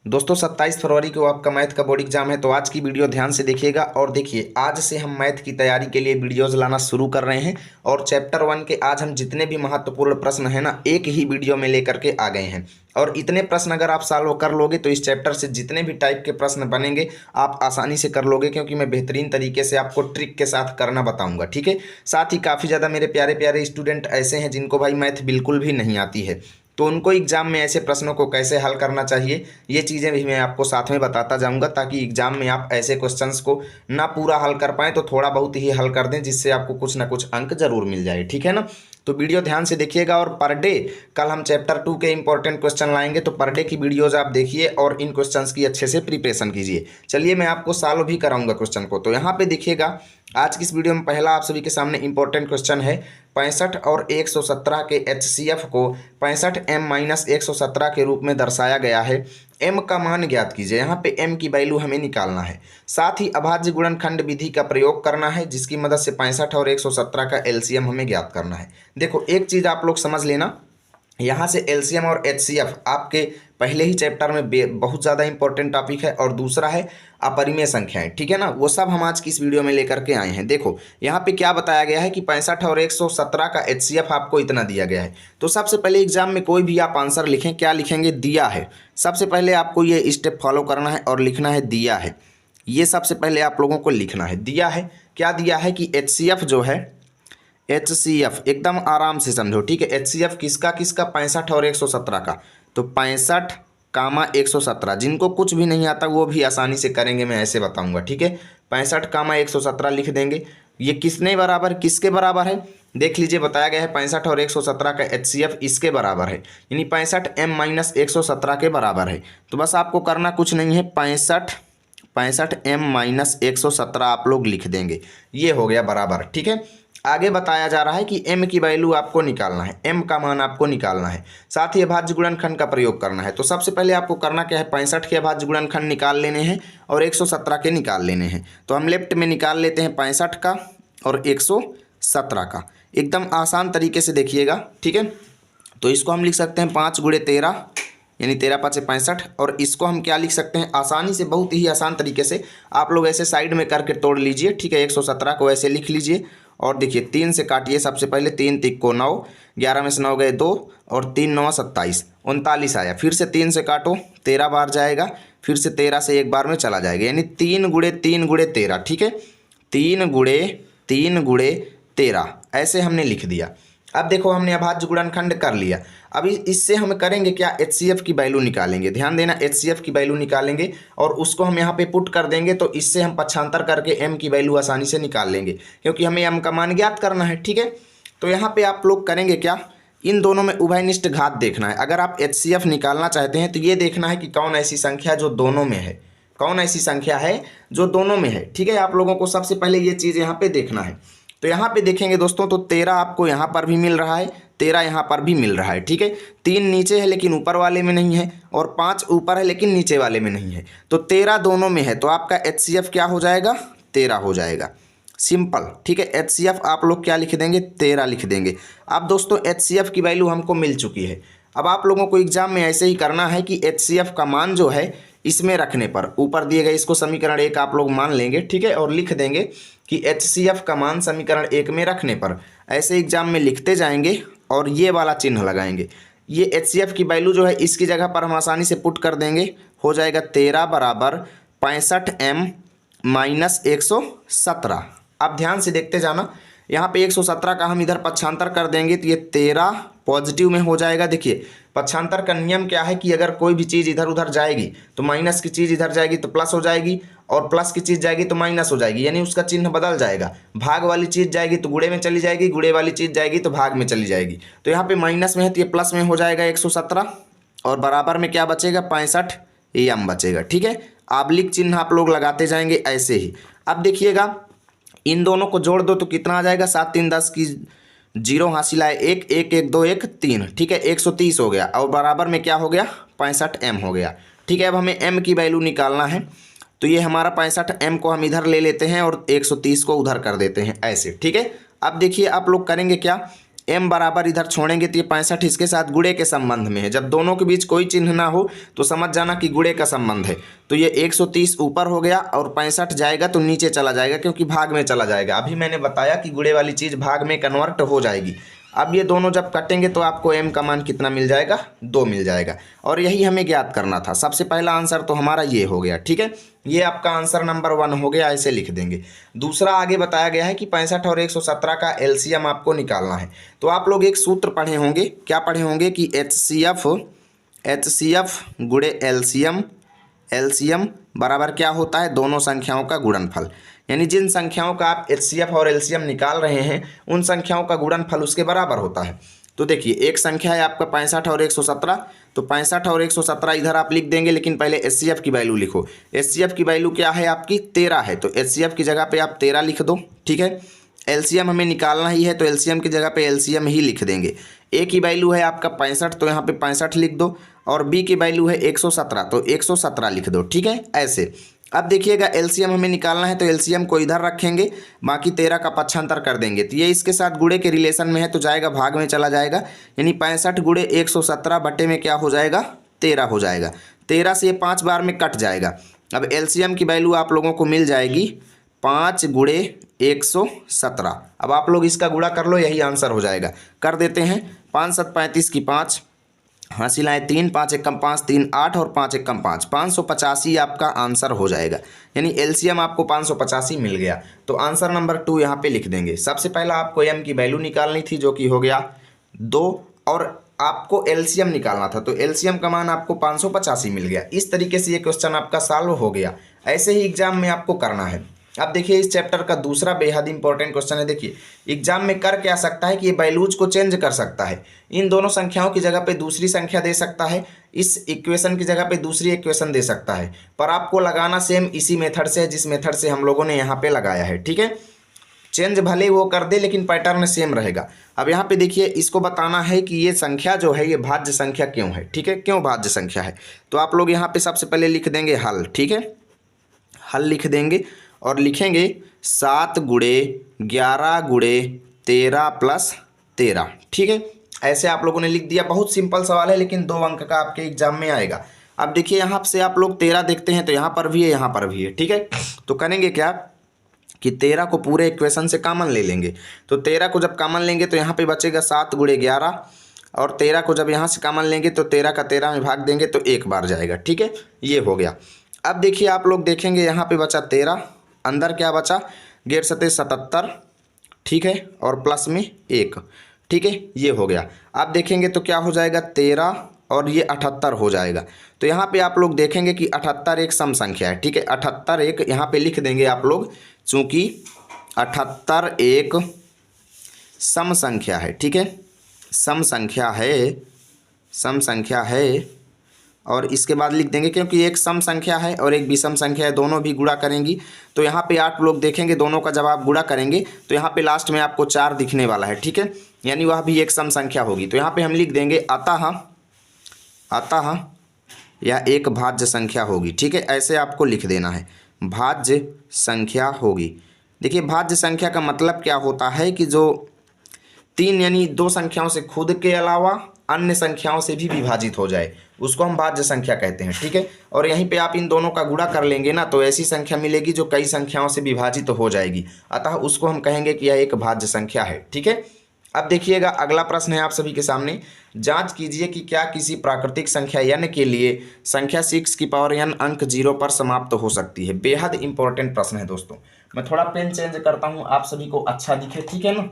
दोस्तों 27 फरवरी को आपका मैथ का बोर्ड एग्जाम है। तो आज की वीडियो ध्यान से देखिएगा और देखिए, आज से हम मैथ की तैयारी के लिए वीडियोज़ लाना शुरू कर रहे हैं। और चैप्टर 1 के आज हम जितने भी महत्वपूर्ण प्रश्न हैं ना, एक ही वीडियो में लेकर के आ गए हैं। और इतने प्रश्न अगर आप सॉल्व कर लोगे तो इस चैप्टर से जितने भी टाइप के प्रश्न बनेंगे आप आसानी से कर लोगे, क्योंकि मैं बेहतरीन तरीके से आपको ट्रिक के साथ करना बताऊंगा। ठीक है, साथ ही काफ़ी ज़्यादा मेरे प्यारे प्यारे स्टूडेंट ऐसे हैं जिनको भाई मैथ बिल्कुल भी नहीं आती है, तो उनको एग्जाम में ऐसे प्रश्नों को कैसे हल करना चाहिए ये चीज़ें भी मैं आपको साथ में बताता जाऊंगा, ताकि एग्जाम में आप ऐसे क्वेश्चंस को ना पूरा हल कर पाएँ तो थोड़ा बहुत ही हल कर दें, जिससे आपको कुछ ना कुछ अंक जरूर मिल जाए। ठीक है ना, तो वीडियो ध्यान से देखिएगा। और पर डे कल हम चैप्टर 2 के इंपॉर्टेंट क्वेश्चन लाएंगे, तो पर डे की वीडियोज़ आप देखिए और इन क्वेश्चंस की अच्छे से प्रिपरेशन कीजिए। चलिए मैं आपको सॉल्व भी कराऊंगा क्वेश्चन को। तो यहाँ पे देखिएगा, आज की इस वीडियो में पहला आप सभी के सामने इंपॉर्टेंट क्वेश्चन है। 65 और 117 के HCF को 65m-117 के रूप में दर्शाया गया है। m का मान ज्ञात कीजिए। यहाँ पे m की वैल्यू हमें निकालना है। साथ ही अभाज्य गुणनखंड विधि का प्रयोग करना है, जिसकी मदद से 65 और 117 का LCM हमें ज्ञात करना है। देखो एक चीज़ आप लोग समझ लेना, यहाँ से LCM और HCF आपके पहले ही चैप्टर में बहुत ज़्यादा इंपॉर्टेंट टॉपिक है। और दूसरा है अपरिमेय संख्याएं। ठीक है ना, वो सब हम आज की इस वीडियो में लेकर के आए हैं। देखो यहाँ पे क्या बताया गया है कि 65 और 117 का HCF आपको इतना दिया गया है। तो सबसे पहले एग्जाम में कोई भी आप आंसर लिखें, क्या लिखेंगे? दिया है। सबसे पहले आपको ये स्टेप फॉलो करना है और लिखना है दिया है। ये सबसे पहले आप लोगों को लिखना है। दिया है, क्या दिया है कि HCF जो है, HCF एकदम आराम से समझो। ठीक है, HCF किसका किसका? 65 और 117 का। तो 65, 117, जिनको कुछ भी नहीं आता वो भी आसानी से करेंगे, मैं ऐसे बताऊंगा। ठीक है, 65, 117 लिख देंगे। ये किसने बराबर, किसके बराबर है? देख लीजिए, बताया गया है 65 और 117 का HCF इसके बराबर है, यानी 65m-117 के बराबर है। तो बस आपको करना कुछ नहीं है, 65m-117 आप लोग लिख देंगे। ये हो गया बराबर। ठीक है, आगे बताया जा रहा है कि m की वैल्यू आपको निकालना है, m का मान आपको निकालना है। साथ ही अभाज्य गुणनखंड का प्रयोग करना है। तो सबसे पहले आपको करना क्या है? 65 के अभाज्य गुणनखंड निकाल लेने हैं और 117 के निकाल लेने हैं। तो हम लेफ्ट में निकाल लेते हैं 65 का और 117 का, एकदम आसान तरीके से देखिएगा। ठीक है, तो इसको हम लिख सकते हैं 5 × 13, यानी 13×5 = 65। और इसको हम क्या लिख सकते हैं? आसानी से, बहुत ही आसान तरीके से आप लोग ऐसे साइड में करके तोड़ लीजिए। ठीक है, 117 को ऐसे लिख लीजिए और देखिए 3 से काटिए। सबसे पहले 3 × 3 = 9, 11 में से 9 गए 2 और 3 × 9 = 27, 39 आया। फिर से 3 से काटो, 13 बार जाएगा। फिर से 13 से एक बार में चला जाएगा, यानी 3 × 3 × 13। ठीक है, 3 × 3 × 13 ऐसे हमने लिख दिया। अब देखो हमने अभाज्य गुणनखंड कर लिया। अब इससे हम करेंगे क्या? HCF की वैल्यू निकालेंगे। ध्यान देना, HCF की वैल्यू निकालेंगे और उसको हम यहाँ पे पुट कर देंगे। तो इससे हम पक्षांतर करके m की वैल्यू आसानी से निकाल लेंगे, क्योंकि हमें m का मान ज्ञात करना है। ठीक है, तो यहाँ पे आप लोग करेंगे क्या? इन दोनों में उभयनिष्ठ घात देखना है। अगर आप HCF निकालना चाहते हैं तो ये देखना है कि कौन ऐसी संख्या जो दोनों में है, कौन ऐसी संख्या है जो दोनों में है। ठीक है, आप लोगों को सबसे पहले ये चीज़ यहाँ पे देखना है। तो यहाँ पे देखेंगे दोस्तों, तो 13 आपको यहाँ पर भी मिल रहा है, 13 यहाँ पर भी मिल रहा है। ठीक है, 3 नीचे है लेकिन ऊपर वाले में नहीं है, और 5 ऊपर है लेकिन नीचे वाले में नहीं है। तो 13 दोनों में है, तो आपका HCF क्या हो जाएगा? 13 हो जाएगा। सिंपल। ठीक है, HCF आप लोग क्या लिख देंगे? 13 लिख देंगे। अब दोस्तों HCF की वैल्यू हमको मिल चुकी है। अब आप लोगों को एग्जाम में ऐसे ही करना है कि HCF का मान जो है इसमें रखने पर, ऊपर दिए गए इसको समीकरण 1 आप लोग मान लेंगे। ठीक है, और लिख देंगे कि HCF का मान समीकरण 1 में रखने पर, ऐसे एग्जाम में लिखते जाएंगे और ये वाला चिन्ह लगाएंगे। ये HCF की वैल्यू जो है इसकी जगह पर हम आसानी से पुट कर देंगे। हो जाएगा 13 बराबर 65m-117। अब ध्यान से देखते जाना, यहाँ पे 117 का हम इधर पक्षांतर कर देंगे तो ये 13 पॉजिटिव में हो जाएगा। देखिए पक्षांतर का नियम क्या है कि अगर कोई भी चीज़ इधर उधर जाएगी तो माइनस की चीज़ इधर जाएगी तो प्लस हो जाएगी, और प्लस की चीज़ जाएगी तो माइनस हो जाएगी, यानी उसका चिन्ह बदल जाएगा। भाग वाली चीज़ जाएगी तो गुणे में चली जाएगी, गुणे वाली चीज़ जाएगी तो भाग में चली जाएगी। तो यहाँ पे माइनस में है तो ये प्लस में हो जाएगा 117, और बराबर में क्या बचेगा? 65m बचेगा। ठीक है, आबलिक चिन्ह आप लोग लगाते जाएंगे ऐसे ही। अब देखिएगा, इन दोनों को जोड़ दो तो कितना आ जाएगा? 7 3 10 की 0 हासिल आए 1 1 1 2 1 3। ठीक है, 130 हो गया, और बराबर में क्या हो गया? 65m हो गया। ठीक है, अब हमें m की वैल्यू निकालना है। तो ये हमारा 65m को हम इधर ले लेते हैं और 130 को उधर कर देते हैं ऐसे। ठीक है, अब देखिए आप लोग करेंगे क्या? m बराबर इधर छोड़ेंगे तो ये 65 इसके साथ गुणे के संबंध में है। जब दोनों के बीच कोई चिन्ह ना हो तो समझ जाना कि गुणे का संबंध है। तो ये 130 ऊपर हो गया और 65 जाएगा तो नीचे चला जाएगा क्योंकि भाग में चला जाएगा। अभी मैंने बताया कि गुणे वाली चीज़ भाग में कन्वर्ट हो जाएगी। अब ये दोनों जब कटेंगे तो आपको m का मान कितना मिल जाएगा, 2 मिल जाएगा। और यही हमें ज्ञात करना था। सबसे पहला आंसर तो हमारा ये हो गया, ठीक है। ये आपका आंसर नंबर 1 हो गया, ऐसे लिख देंगे। दूसरा आगे बताया गया है कि 65 और 117 का एलसीएम आपको निकालना है। तो आप लोग एक सूत्र पढ़े होंगे, क्या पढ़े होंगे कि एचसीएफ गुणे एलसीएम बराबर क्या होता है, दोनों संख्याओं का गुणनफल। यानी जिन संख्याओं का आप एचसीएफ और एलसीएम निकाल रहे हैं उन संख्याओं का गुणनफल उसके बराबर होता है। तो देखिए एक संख्या है आपका 65 और 117, तो 65 और 117 इधर आप लिख देंगे, लेकिन पहले एचसीएफ की वैल्यू लिखो। एचसीएफ की वैल्यू क्या है आपकी, 13 है, तो एचसीएफ की जगह पे आप 13 लिख दो, ठीक है। एलसीएम हमें निकालना ही है तो एलसीएम की जगह पे एलसीएम ही लिख देंगे। ए की वैल्यू है आपका 65, तो यहाँ पे 65 लिख दो, और बी की वैल्यू है 117, तो 117 लिख दो, ठीक है। ऐसे अब देखिएगा एलसीएम हमें निकालना है तो एलसीएम को इधर रखेंगे, बाकी 13 का पक्षांतर कर देंगे, तो ये इसके साथ गुणे के रिलेशन में है तो जाएगा भाग में चला जाएगा। यानी 65 गुणे 117 बटे में क्या हो जाएगा, 13 हो जाएगा। 13 से ये 5 बार में कट जाएगा। अब एलसीएम की वैल्यू आप लोगों को मिल जाएगी 5 गुणे 117। अब आप लोग इसका गुणा कर लो, यही आंसर हो जाएगा। कर देते हैं, 5 7 35 की 5, हासिल आए 3, 5 एकम 5, 3 8 और 5 एकम 5, 585 आपका आंसर हो जाएगा। यानी एलसीएम आपको 585 मिल गया। तो आंसर नंबर 2 यहाँ पे लिख देंगे। सबसे पहला आपको एम की वैल्यू निकालनी थी जो कि हो गया 2, और आपको एलसीएम निकालना था, तो एलसीएम का मान आपको 585 मिल गया। इस तरीके से ये क्वेश्चन आपका सॉल्व हो गया। ऐसे ही एग्जाम में आपको करना है। अब देखिए इस चैप्टर का दूसरा बेहद इंपॉर्टेंट क्वेश्चन है। देखिए एग्जाम में कर क्या सकता है कि ये वैल्यूज को चेंज कर सकता है। इन दोनों संख्याओं की जगह पे दूसरी संख्या दे सकता है, इस इक्वेशन की जगह पे दूसरी इक्वेशन दे सकता है, पर आपको लगाना सेम इसी मेथड से है जिस मेथड से हम लोगों ने यहाँ पे लगाया है, ठीक है। चेंज भले वो कर दे लेकिन पैटर्न सेम रहेगा। अब यहाँ पे देखिए इसको बताना है कि ये संख्या जो है ये भाज्य संख्या क्यों है, ठीक है, क्यों भाज्य संख्या है। तो आप लोग यहाँ पे सबसे पहले लिख देंगे हल, ठीक है, हल लिख देंगे और लिखेंगे 7 गुणे 11 गुणे 13 प्लस 13, ठीक है। ऐसे आप लोगों ने लिख दिया। बहुत सिंपल सवाल है लेकिन 2 अंक का आपके एग्जाम में आएगा। अब देखिए यहाँ से आप लोग 13 देखते हैं तो यहाँ पर भी है, यहाँ पर भी है, ठीक है। तो करेंगे क्या कि 13 को पूरे इक्वेशन से कॉमन ले लेंगे। तो 13 को जब कॉमन लेंगे तो यहाँ पे बचेगा 7 गुणे 11, और 13 को जब यहाँ से कॉमन लेंगे तो 13 का 13 में भाग देंगे तो एक बार जाएगा, ठीक है। ये हो गया। अब देखिए आप लोग देखेंगे यहाँ पे बचा 13, अंदर क्या बचा, 11 77, ठीक है, और प्लस में 1, ठीक है। ये हो गया। आप देखेंगे तो क्या हो जाएगा 13 और ये 78 हो जाएगा। तो यहाँ पे आप लोग देखेंगे कि 78 एक सम संख्या है, ठीक है। 78 एक यहाँ पे लिख देंगे आप लोग, चूँकि 78 एक सम संख्या है, ठीक है, सम संख्या है, सम संख्या है। और इसके बाद लिख देंगे क्योंकि एक सम संख्या है और एक विषम संख्या है, दोनों भी गुणा करेंगी। तो यहाँ पे 8 लोग देखेंगे, दोनों का जब आप गुणा करेंगे तो यहाँ पे लास्ट में आपको 4 दिखने वाला है, ठीक है, यानी वह भी एक सम संख्या होगी। तो यहाँ पे हम लिख देंगे अतः यह एक भाज्य संख्या होगी, ठीक है। ऐसे आपको लिख देना है, भाज्य संख्या होगी। देखिए भाज्य संख्या का मतलब क्या होता है कि जो 3 यानी 2 संख्याओं से खुद के अलावा अन्य संख्याओं से भी विभाजित हो जाए, उसको हम भाज्य संख्या कहते हैं, ठीक है। और यहीं पे आप इन दोनों का गुणा कर लेंगे ना तो ऐसी संख्या मिलेगी जो कई संख्याओं से विभाजित हो जाएगी, अतः उसको हम कहेंगे कि यह एक भाज्य संख्या है, ठीक है। अब देखिएगा अगला प्रश्न है आप सभी के सामने। जांच कीजिए कि क्या किसी प्राकृतिक संख्या n के लिए संख्या 6 की पावर n अंक 0 पर समाप्त हो सकती है। बेहद इंपॉर्टेंट प्रश्न है दोस्तों। मैं थोड़ा पेन चेंज करता हूँ, आप सभी को अच्छा दिखे, ठीक है ना।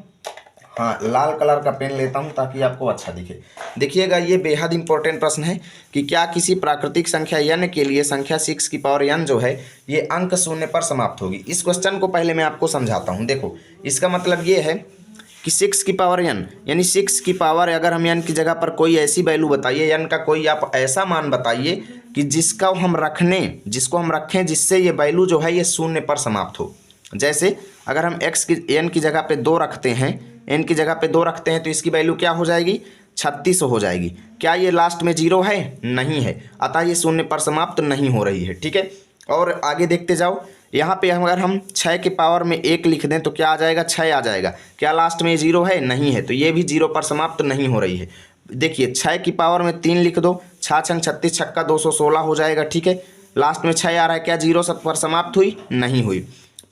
हाँ, लाल कलर का पेन लेता हूँ ताकि आपको अच्छा दिखे। देखिएगा ये बेहद इंपॉर्टेंट प्रश्न है कि क्या किसी प्राकृतिक संख्या n के लिए संख्या 6 की पावर n जो है ये अंक 0 पर समाप्त होगी। इस क्वेश्चन को पहले मैं आपको समझाता हूँ। देखो इसका मतलब ये है कि 6 की पावर n यानी 6 की पावर, अगर हम n की जगह पर कोई ऐसी वैल्यू बताइए, n का कोई आप ऐसा मान बताइए कि जिसको हम रखें जिससे ये वैल्यू जो है ये 0 पर समाप्त हो। जैसे अगर हम n की जगह पे 2 रखते हैं, n की जगह पे 2 रखते हैं तो इसकी वैल्यू क्या हो जाएगी, 36 हो जाएगी। क्या ये लास्ट में 0 है? नहीं है, अतः ये 0 पर समाप्त नहीं हो रही है, ठीक है। और आगे देखते जाओ, यहाँ पे अगर हम 6 के पावर में 1 लिख दें तो क्या आ जाएगा, 6 आ जाएगा। क्या लास्ट में 0 है, नहीं है, तो ये भी 0 पर समाप्त नहीं हो रही है। देखिए 6 की पावर में 3 लिख दो, 6 छंग 36, छक्का 216 हो जाएगा, ठीक है। लास्ट में 6 आ रहा है, क्या 0 सब पर समाप्त हुई, नहीं हुई।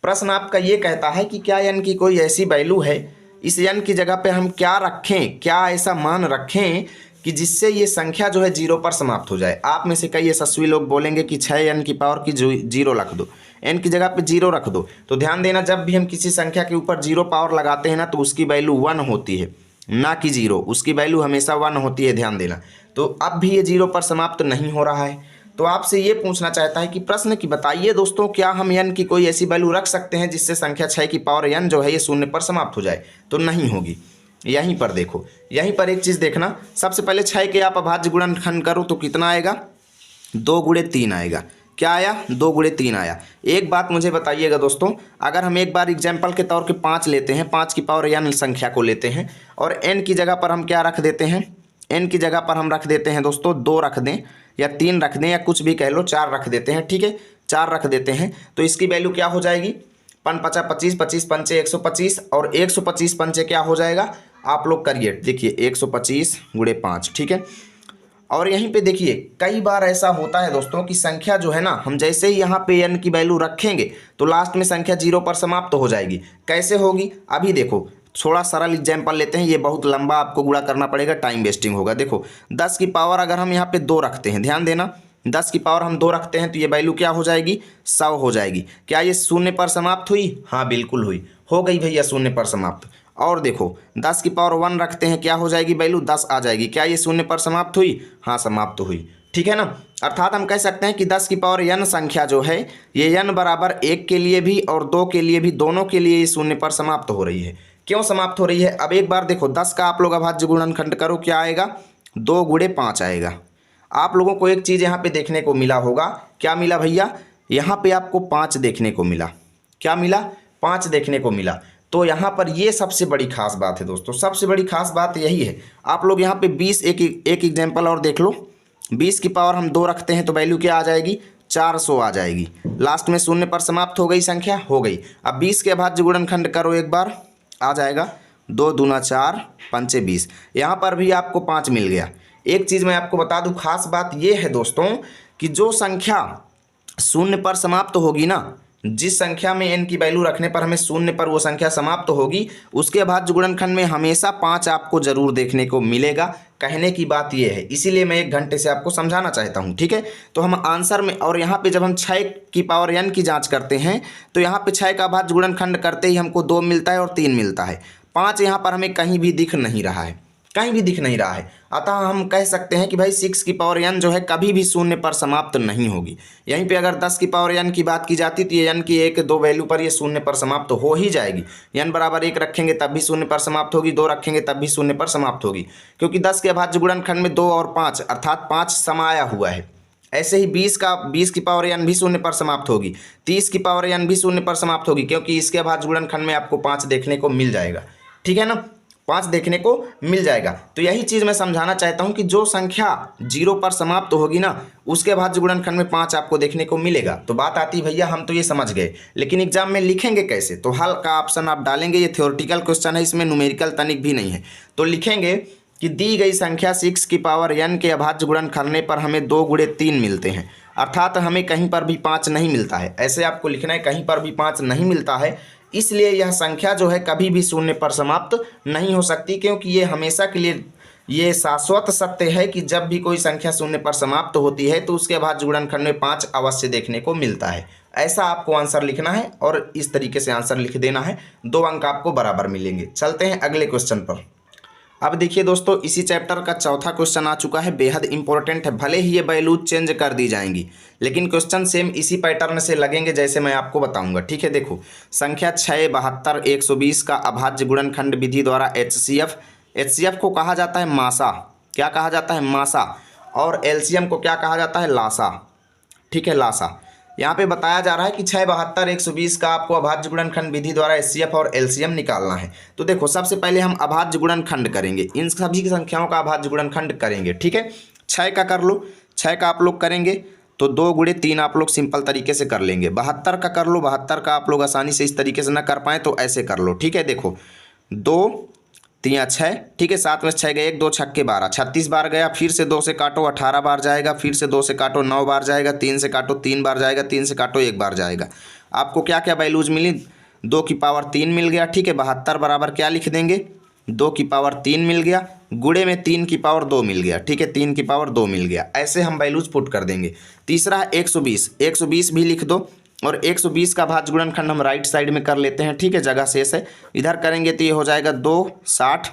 प्रश्न आपका ये कहता है कि क्या n की कोई ऐसी वैल्यू है, इस n की जगह पे हम क्या रखें, क्या ऐसा मान रखें कि जिससे ये संख्या जो है 0 पर समाप्त हो जाए। आप में से कई यशस्वी लोग बोलेंगे कि 6n की पावर की 0 रख दो, n की जगह पे 0 रख दो। तो ध्यान देना, जब भी हम किसी संख्या के ऊपर 0 पावर लगाते हैं ना, तो उसकी वैल्यू 1 होती है, ना कि 0, उसकी वैल्यू हमेशा 1 होती है, ध्यान देना। तो अब भी ये 0 पर समाप्त नहीं हो रहा है। तो आपसे ये पूछना चाहता है कि प्रश्न की बताइए दोस्तों, क्या हम n की कोई ऐसी वैल्यू रख सकते हैं जिससे संख्या 6 की पावर n जो है ये 0 पर समाप्त हो जाए। तो नहीं होगी। यहीं पर देखो, यहीं पर एक चीज़ देखना, सबसे पहले 6 के आप अभाज्य गुणनखंड करो तो कितना आएगा, 2 गुणे 3 आएगा। क्या आया, 2 गुणे 3 आया। एक बात मुझे बताइएगा दोस्तों, अगर हम एक बार एग्जाम्पल के तौर पे 5 लेते हैं, 5 की पावर n संख्या को लेते हैं और n की जगह पर हम क्या रख देते हैं, n की जगह पर हम रख देते हैं दोस्तों 2 रख दें या 3 रख दें या कुछ भी कह लो, 4 रख देते हैं, ठीक है, 4 रख देते हैं। तो इसकी वैल्यू क्या हो जाएगी, 5 5 25, 25 पंचे 125 और 125 पंचे क्या हो जाएगा, आप लोग करिए, देखिए 125 गुणे 5, ठीक है। और यहीं पे देखिए कई बार ऐसा होता है दोस्तों कि संख्या जो है ना, हम जैसे ही यहाँ पे n की वैल्यू रखेंगे तो लास्ट में संख्या 0 पर समाप्त हो जाएगी। कैसे होगी, अभी देखो, थोड़ा सरल एग्जाम्पल लेते हैं, ये बहुत लंबा आपको गुणा करना पड़ेगा, टाइम वेस्टिंग होगा। देखो 10 की पावर अगर हम यहाँ पे 2 रखते हैं, ध्यान देना, 10 की पावर हम 2 रखते हैं तो ये वैल्यू क्या हो जाएगी, 100 हो जाएगी। क्या ये 0 पर समाप्त हुई, हाँ बिल्कुल हुई, हो गई भैया 0 पर समाप्त। और देखो 10 की पावर 1 रखते हैं, क्या हो जाएगी वैल्यू, 10 आ जाएगी। क्या ये 0 पर समाप्त हुई, हाँ समाप्त हुई, ठीक है ना। अर्थात हम कह सकते हैं कि 10 की पावर n संख्या जो है ये n बराबर 1 के लिए भी और 2 के लिए भी, दोनों के लिए ये 0 पर समाप्त हो रही है। क्यों समाप्त हो रही है, अब एक बार देखो 10 का आप लोग अभाज्य गुणनखंड करो, क्या आएगा, 2 गुणे 5 आएगा। आप लोगों को एक चीज़ यहाँ पे देखने को मिला होगा, क्या मिला भैया, यहाँ पे आपको 5 देखने को मिला। क्या मिला, 5 देखने को मिला। तो यहाँ पर ये सबसे बड़ी खास बात है दोस्तों, सबसे बड़ी खास बात यही है। आप लोग यहाँ पे 20 एक एग्जाम्पल और देख लो, 20 की पावर हम 2 रखते हैं तो वैल्यू क्या आ जाएगी, 400 आ जाएगी। लास्ट में 0 पर समाप्त हो गई, संख्या हो गई। अब 20 के अभाज्य गुणनखंड करो एक बार, आ जाएगा 2 दूना 4 पंचे 20। यहाँ पर भी आपको 5 मिल गया। एक चीज़ मैं आपको बता दूँ, खास बात ये है दोस्तों कि जो संख्या 0 पर समाप्त होगी ना, जिस संख्या में n की वैल्यू रखने पर हमें 0 पर वो संख्या समाप्त होगी, उसके अभाज्य गुणनखंड में हमेशा 5 आपको जरूर देखने को मिलेगा। कहने की बात ये है, इसीलिए मैं 1 घंटे से आपको समझाना चाहता हूँ, ठीक है। तो हम आंसर में, और यहाँ पे जब हम 6 की पावर n की जांच करते हैं तो यहाँ पे 6 का अभाज्य गुणनखंड करते ही हमको 2 मिलता है और 3 मिलता है। 5 यहाँ पर हमें कहीं भी दिख नहीं रहा है, कहीं भी दिख नहीं रहा है। अतः हम कह सकते हैं कि भाई 6 की पावर n जो है कभी भी 0 पर समाप्त नहीं होगी। यहीं पे अगर 10 की पावर n की बात की जाती तो ये n की 1 2 वैल्यू पर ये 0 पर समाप्त हो ही जाएगी। n बराबर 1 रखेंगे तब भी 0 पर समाप्त होगी, 2 रखेंगे तब भी 0 पर समाप्त होगी, क्योंकि 10 के अभाज्य गुणनखंड में 2 और 5 अर्थात 5 समाया हुआ है। ऐसे ही 20 की पावर n भी 0 पर समाप्त होगी, 30 की पावर n भी 0 पर समाप्त होगी, क्योंकि इसके अभाज्य गुणनखंड में आपको 5 देखने को मिल जाएगा, ठीक है ना, 5 देखने को मिल जाएगा। तो यही चीज़ मैं समझाना चाहता हूं कि जो संख्या 0 पर समाप्त होगी ना, उसके अभाज्य गुणनखंड में 5 आपको देखने को मिलेगा। तो बात आती भैया हम तो ये समझ गए, लेकिन एग्जाम में लिखेंगे कैसे, तो हल का ऑप्शन आप डालेंगे। ये थ्योरेटिकल क्वेश्चन है, इसमें न्यूमेरिकल तनिक भी नहीं है। तो लिखेंगे कि दी गई संख्या 6 की पावर n के अभाज्य गुणन करने पर हमें 2 गुणे 3 मिलते हैं, अर्थात हमें कहीं पर भी 5 नहीं मिलता है। ऐसे आपको लिखना है, कहीं पर भी 5 नहीं मिलता है, इसलिए यह संख्या जो है कभी भी 0 पर समाप्त नहीं हो सकती, क्योंकि ये हमेशा के लिए ये शाश्वत सत्य है कि जब भी कोई संख्या 0 पर समाप्त होती है तो उसके अभाज्य गुणनखंड में 5 अवश्य देखने को मिलता है। ऐसा आपको आंसर लिखना है और इस तरीके से आंसर लिख देना है, 2 अंक आपको बराबर मिलेंगे। चलते हैं अगले क्वेश्चन पर। अब देखिए दोस्तों, इसी चैप्टर का चौथा क्वेश्चन आ चुका है, बेहद इंपॉर्टेंट है। भले ही ये वैल्यू चेंज कर दी जाएंगी, लेकिन क्वेश्चन सेम इसी पैटर्न से लगेंगे जैसे मैं आपको बताऊंगा, ठीक है। देखो, संख्या 6, 72, 120 का अभाज्य गुणनखंड विधि द्वारा HCF को कहा जाता है मासा। क्या कहा जाता है, मासा। और LCM को क्या कहा जाता है, लासा, ठीक है, लासा। यहाँ पे बताया जा रहा है कि 6, 72, 120 का आपको अभाज्य गुणनखंड विधि द्वारा HCF और LCM निकालना है। तो देखो, सबसे पहले हम अभाज्य गुणनखंड करेंगे, इन सभी की संख्याओं का अभाज्य गुणनखंड करेंगे, ठीक है। 6 का कर लो, 6 का आप लोग करेंगे तो 2 गुणे 3 आप लोग सिंपल तरीके से कर लेंगे। 72 का कर लो, 72 का आप लोग आसानी से इस तरीके से ना कर पाएँ तो ऐसे कर लो, ठीक है। देखो 2 3 6, ठीक है, 7 में 6 गए, 1 2 छक्के 12, 36 बार गया। फिर से 2 से काटो 18 बार जाएगा, फिर से 2 से काटो 9 बार जाएगा, 3 से काटो 3 बार जाएगा, 3 से काटो 1 बार जाएगा। आपको क्या क्या वैल्यूज मिली, 2 की पावर 3 मिल गया, ठीक है। 72 बराबर क्या लिख देंगे, 2 की पावर 3 मिल गया, गुणे में 3 की पावर 2 मिल गया, ठीक है, 3 की पावर 2 मिल गया। ऐसे हम वैल्यूज पुट कर देंगे। तीसरा है 120, 120 भी लिख दो, और 120 का भाज्य गुणनखंड हम राइट साइड में कर लेते हैं, ठीक है, जगह शेष है। इधर करेंगे तो ये हो जाएगा 2 60,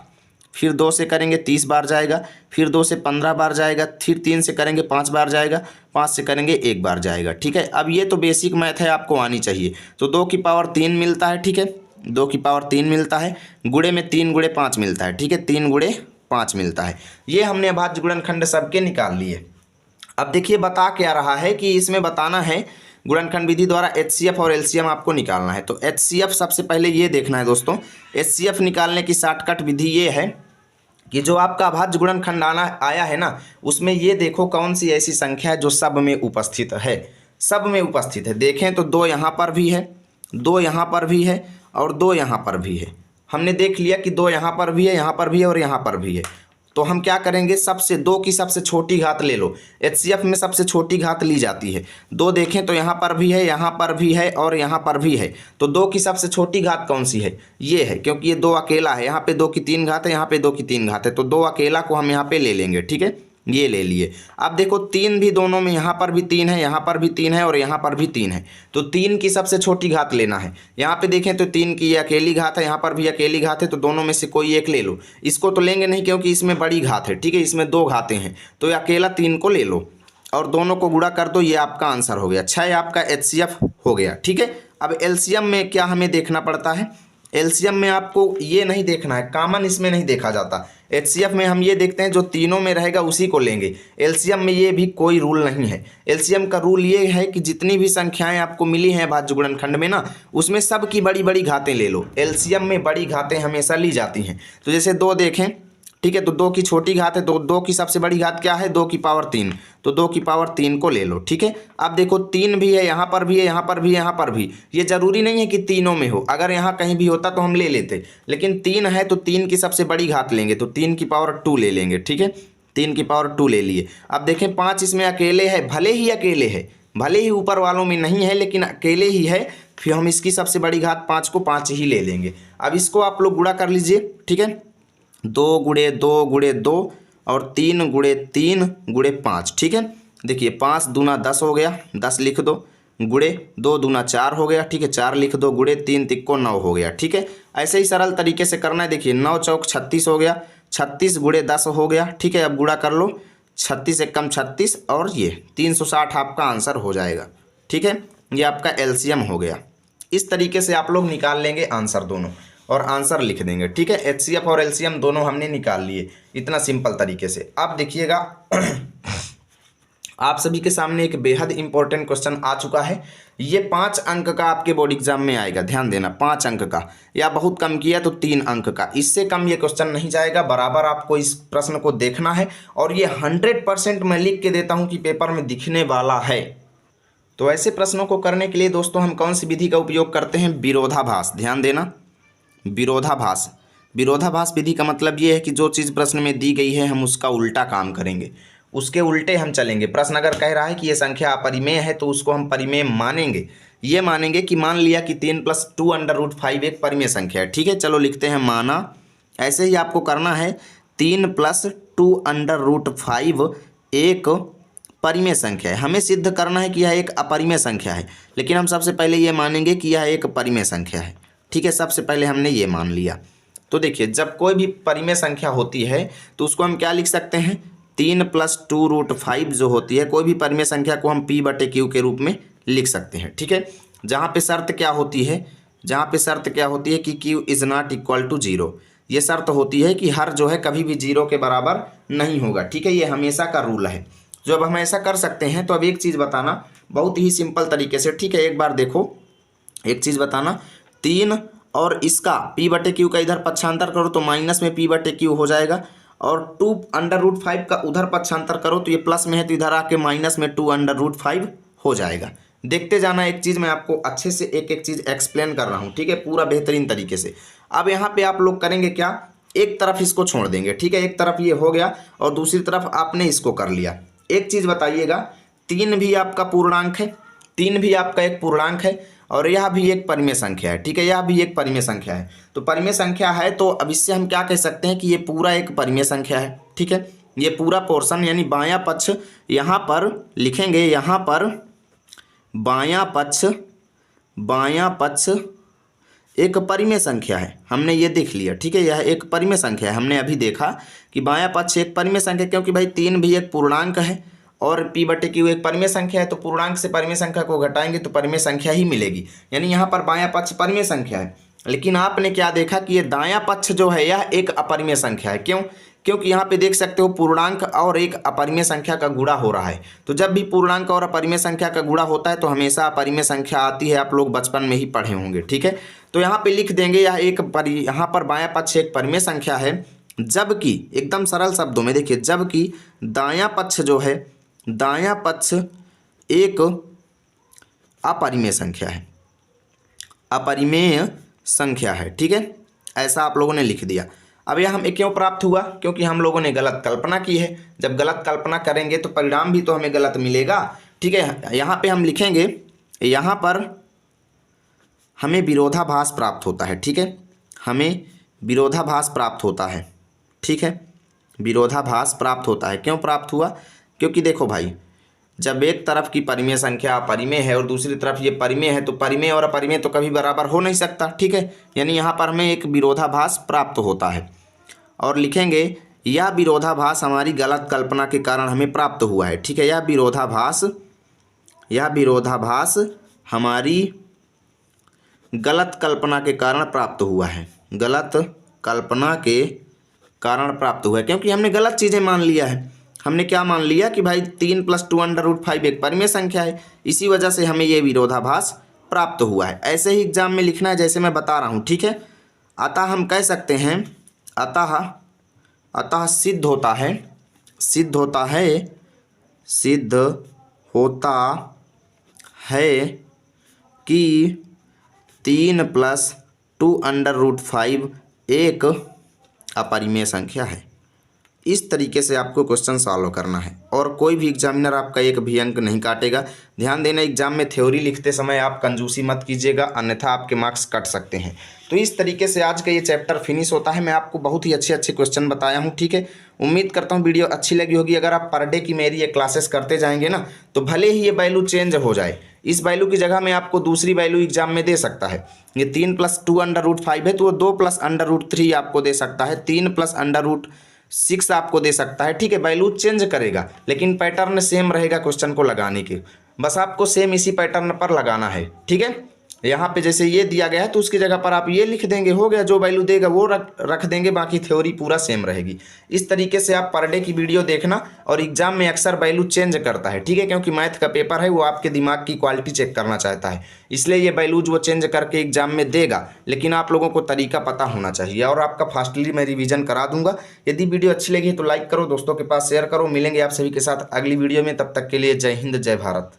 फिर 2 से करेंगे 30 बार जाएगा, फिर 2 से 15 बार जाएगा, फिर 3 से करेंगे 5 बार जाएगा, 5 से करेंगे 1 बार जाएगा, ठीक है। अब ये तो बेसिक मैथ है, आपको आनी चाहिए। तो 2 की पावर 3 मिलता है, ठीक है, 2 की पावर 3 मिलता है, गुणे में 3 गुणे 5 मिलता है, ठीक है, 3 गुणे 5 मिलता है। ये हमने भाज्य गुणनखंड सबके निकाल लिए। अब देखिए बता क्या रहा है कि इसमें बताना है गुणनखंड विधि द्वारा HCF और LCM आपको निकालना है। तो HCF सबसे पहले ये देखना है दोस्तों, HCF निकालने की शॉर्टकट विधि ये है कि जो आपका भाज्य गुणनखंड आया है ना, उसमें ये देखो कौन सी ऐसी संख्या है जो सब में उपस्थित है। सब में उपस्थित है, देखें तो 2 यहाँ पर भी है, 2 यहाँ पर भी है, और 2 यहाँ पर भी है। हमने देख लिया कि 2 यहाँ पर भी है, यहाँ पर भी है, और यहाँ पर भी है। तो हम क्या करेंगे, सबसे 2 की सबसे छोटी घात ले लो। HCF में सबसे छोटी घात ली जाती है। 2 देखें तो यहाँ पर भी है, यहाँ पर भी है, और यहाँ पर भी है। तो 2 की सबसे छोटी घात कौन सी है, ये है, क्योंकि ये 2 अकेला है। यहाँ पे 2 की 3 घात है, यहाँ पे 2 की 3 घात है, तो 2 अकेला को हम यहाँ पे ले लेंगे, ठीक है, ये ले लिए। अब देखो 3 भी दोनों में, यहाँ पर भी 3 है, यहाँ पर भी 3 है, और यहाँ पर भी 3 है। तो 3 की सबसे छोटी घात लेना है। यहाँ पे देखें तो 3 की ये अकेली घात है, यहाँ पर भी अकेली घात है, तो दोनों में से कोई एक ले लो। इसको तो लेंगे नहीं क्योंकि इसमें बड़ी घात है, ठीक है, इसमें 2 घातें हैं, तो ये अकेला 3 को ले लो और दोनों को गुणा कर दो। ये आपका आंसर हो गया। 6 आपका HCF हो गया, ठीक है। अब LCM में क्या हमें देखना पड़ता है, LCM में आपको ये नहीं देखना है, कॉमन इसमें नहीं देखा जाता। HCF में हम ये देखते हैं जो तीनों में रहेगा उसी को लेंगे। LCM में ये भी कोई रूल नहीं है। LCM का रूल ये है कि जितनी भी संख्याएं आपको मिली हैं भाज्य गुणनखंड में ना, उसमें सब की बड़ी बड़ी घातें ले लो। LCM में बड़ी घातें हमेशा ली जाती हैं। तो जैसे 2 देखें, ठीक है, तो 2 की छोटी घात है, तो 2 की सबसे बड़ी घात क्या है, 2 की पावर 3, तो 2 की पावर 3 को ले लो, ठीक है। अब देखो 3 भी है, यहाँ पर भी है, यहाँ पर भी है, यहाँ पर भी। ये जरूरी नहीं है कि तीनों में हो, अगर यहाँ कहीं भी होता तो हम ले लेते, लेकिन 3 है तो 3 की सबसे बड़ी घात लेंगे, तो 3 की पावर 2 ले लेंगे, ठीक है, 3 की पावर 2 ले लिए। अब देखें 5 इसमें अकेले है, भले ही अकेले है, भले ही ऊपर वालों में नहीं है, लेकिन अकेले ही है, फिर हम इसकी सबसे बड़ी घात 5 को 5 ही ले लेंगे। अब इसको आप लोग गुणा कर लीजिए, ठीक है, 2 गुणे 2 गुणे 2 और 3 गुणे 3 गुणे 5, ठीक है। देखिए 5 दूना 10 हो गया, 10 लिख दो, गुणे 2 दूना 4 हो गया, ठीक है, 4 लिख दो, गुणे 3 तिक्को 9 हो गया, ठीक है। ऐसे ही सरल तरीके से करना है। देखिए 9 चौक 36 हो गया, 36 गुणे 10 हो गया, ठीक है। अब गुणा कर लो, 36 एक कम 36, और ये 360 आपका आंसर हो जाएगा, ठीक है। ये आपका LCM हो गया। इस तरीके से आप लोग निकाल लेंगे आंसर दोनों, और आंसर लिख देंगे, ठीक है। HCF और LCM दोनों हमने निकाल लिए, इतना सिंपल तरीके से। अब देखिएगा आप सभी के सामने एक बेहद इंपॉर्टेंट क्वेश्चन आ चुका है। ये 5 अंक का आपके बोर्ड एग्जाम में आएगा, ध्यान देना, 5 अंक का, या बहुत कम किया तो 3 अंक का, इससे कम ये क्वेश्चन नहीं जाएगा। बराबर आपको इस प्रश्न को देखना है, और ये 100% मैं लिख के देता हूँ कि पेपर में दिखने वाला है। तो ऐसे प्रश्नों को करने के लिए दोस्तों हम कौन सी विधि का उपयोग करते हैं, विरोधाभास। ध्यान देना, विरोधाभास। विरोधाभास विधि का मतलब ये है कि जो चीज़ प्रश्न में दी गई है हम उसका उल्टा काम करेंगे, उसके उल्टे हम चलेंगे। प्रश्न अगर कह रहा है कि ये संख्या अपरिमेय है तो उसको हम परिमेय मानेंगे। ये मानेंगे कि मान लिया कि 3 + 2 √ 5 एक परिमेय संख्या है, ठीक है। चलो लिखते हैं माना। ऐसे ही आपको करना है, 3 + 2 √ 5 एक परिमेय संख्या है। हमें सिद्ध करना है कि यह एक अपरिमेय संख्या है, लेकिन हम सबसे पहले ये मानेंगे कि यह एक परिमेय संख्या है, ठीक है। सबसे पहले हमने ये मान लिया। तो देखिए जब कोई भी परिमेय संख्या होती है तो उसको हम क्या लिख सकते हैं, 3 + 2 √ 5 जो होती है, कोई भी परिमेय संख्या को हम P/Q के रूप में लिख सकते हैं, ठीक है। जहाँ पे शर्त क्या होती है, जहाँ पे शर्त क्या होती है कि Q ≠ = 0। ये शर्त होती है कि हर जो है कभी भी 0 के बराबर नहीं होगा, ठीक है। ये हमेशा का रूल है। जो अब हम ऐसा कर सकते हैं, तो अब एक चीज़ बताना बहुत ही सिंपल तरीके से, ठीक है। एक बार देखो, एक चीज़ बताना, 3 और इसका P/Q का इधर पक्षांतर करो तो माइनस में P/Q हो जाएगा, और 2√5 का उधर पक्षांतर करो तो ये प्लस में है तो इधर आके माइनस में 2√5 हो जाएगा। देखते जाना, एक चीज़ मैं आपको अच्छे से एक एक चीज़ एक्सप्लेन कर रहा हूँ, ठीक है, पूरा बेहतरीन तरीके से। अब यहाँ पे आप लोग करेंगे क्या, एक तरफ इसको छोड़ देंगे, ठीक है, एक तरफ ये हो गया और दूसरी तरफ आपने इसको कर लिया। एक चीज़ बताइएगा, 3 भी आपका पूर्णांक है, 3 भी आपका एक पूर्णांक है और यह भी एक परिमेय संख्या है, ठीक है, यह भी एक परिमेय संख्या है। तो परिमेय संख्या है तो अब इससे हम क्या कह सकते हैं कि ये पूरा एक परिमेय संख्या है, ठीक है। ये पूरा पोर्शन यानी बायां पक्ष यहाँ पर लिखेंगे, यहाँ पर बायां पक्ष एक परिमेय संख्या है, हमने ये देख लिया, ठीक है, यह एक परिमेय संख्या है। हमने अभी देखा कि बायां पक्ष एक परिमेय संख्या, क्योंकि भाई 3 भी एक पूर्णांक है और p/q एक परिमेय संख्या है, तो पूर्णांक से परिमेय संख्या को घटाएंगे तो परिमेय संख्या ही मिलेगी, यानी यहाँ पर बायां पक्ष परिमेय संख्या है। लेकिन आपने क्या देखा कि ये दायां पक्ष जो है यह एक अपरिमेय संख्या है। क्यों? क्योंकि यहाँ पे देख सकते हो पूर्णांक और एक अपरिमेय संख्या का गुणा हो रहा है। तो जब भी पूर्णांक और अपरिमेय संख्या का गुणा होता है तो हमेशा अपरिमेय संख्या आती है, आप लोग बचपन में ही पढ़े होंगे, ठीक है। तो यहाँ पे लिख देंगे यह यहाँ पर बायां पक्ष एक परिमेय संख्या है, जबकि एकदम सरल शब्दों में देखिए, जबकि दायां पक्ष जो है, दायां पक्ष एक अपरिमेय संख्या है, अपरिमेय संख्या है, ठीक है, ऐसा आप लोगों ने लिख दिया। अब यह हमें क्यों प्राप्त हुआ? क्योंकि हम लोगों ने गलत कल्पना की है। जब गलत कल्पना करेंगे तो परिणाम भी तो हमें गलत मिलेगा, ठीक है। यहाँ पे हम लिखेंगे, यहाँ पर हमें विरोधाभास प्राप्त होता है, ठीक है, हमें विरोधाभास प्राप्त होता है, ठीक है, विरोधाभास प्राप्त होता है। क्यों प्राप्त हुआ? क्योंकि देखो भाई, जब एक तरफ की परिमेय संख्या अपरिमेय है और दूसरी तरफ ये परिमेय है तो परिमेय और अपरिमेय तो कभी बराबर हो नहीं सकता, ठीक है, यानी यहाँ पर हमें एक विरोधाभास प्राप्त होता है। और लिखेंगे यह विरोधाभास हमारी गलत कल्पना के कारण हमें प्राप्त हुआ है, ठीक है, यह विरोधाभास हमारी गलत कल्पना के कारण प्राप्त हुआ है, गलत कल्पना के कारण प्राप्त हुआ है, क्योंकि हमने गलत चीज़ें मान लिया है। हमने क्या मान लिया कि भाई 3 + 2√5 एक परिमेय संख्या है, इसी वजह से हमें ये विरोधाभास प्राप्त हुआ है। ऐसे ही एग्जाम में लिखना है जैसे मैं बता रहा हूँ, ठीक है। अतः हम कह सकते हैं, अतः सिद्ध होता है कि 3 + 2√5 एक अपरिमेय संख्या है। इस तरीके से आपको क्वेश्चन सॉल्व करना है और कोई भी एग्जामिनर आपका एक भी अंक नहीं काटेगा। ध्यान देना, एग्जाम में थ्योरी लिखते समय आप कंजूसी मत कीजिएगा, अन्यथा आपके मार्क्स कट सकते हैं। तो इस तरीके से आज का ये चैप्टर फिनिश होता है। मैं आपको बहुत ही अच्छे क्वेश्चन बताया हूँ, ठीक है। उम्मीद करता हूँ वीडियो अच्छी लगी होगी। अगर आप पर डे की मेरी ये क्लासेस करते जाएंगे ना, तो भले ही ये वैल्यू चेंज हो जाए, इस वैल्यू की जगह में आपको दूसरी वैल्यू एग्जाम में दे सकता है। ये 3 + 2√5 है तो वो 2 + √3 आपको दे सकता है, 3 + √6 आपको दे सकता है, ठीक है। वैल्यू चेंज करेगा लेकिन पैटर्न सेम रहेगा क्वेश्चन को लगाने के, बस आपको सेम इसी पैटर्न पर लगाना है, ठीक है। यहाँ पे जैसे ये दिया गया है तो उसकी जगह पर आप ये लिख देंगे, हो गया, जो वैल्यू देगा वो रख देंगे, बाकी थ्योरी पूरा सेम रहेगी। इस तरीके से आप पर डे की वीडियो देखना, और एग्जाम में अक्सर वैल्यू चेंज करता है, ठीक है, क्योंकि मैथ का पेपर है, वो आपके दिमाग की क्वालिटी चेक करना चाहता है, इसलिए ये वैल्यूज वो चेंज करके एग्जाम में देगा। लेकिन आप लोगों को तरीका पता होना चाहिए, और आपका फास्टली मैं रिवीजन करा दूंगा। यदि वीडियो अच्छी लगी तो लाइक करो, दोस्तों के पास शेयर करो। मिलेंगे आप सभी के साथ अगली वीडियो में, तब तक के लिए जय हिंद, जय भारत।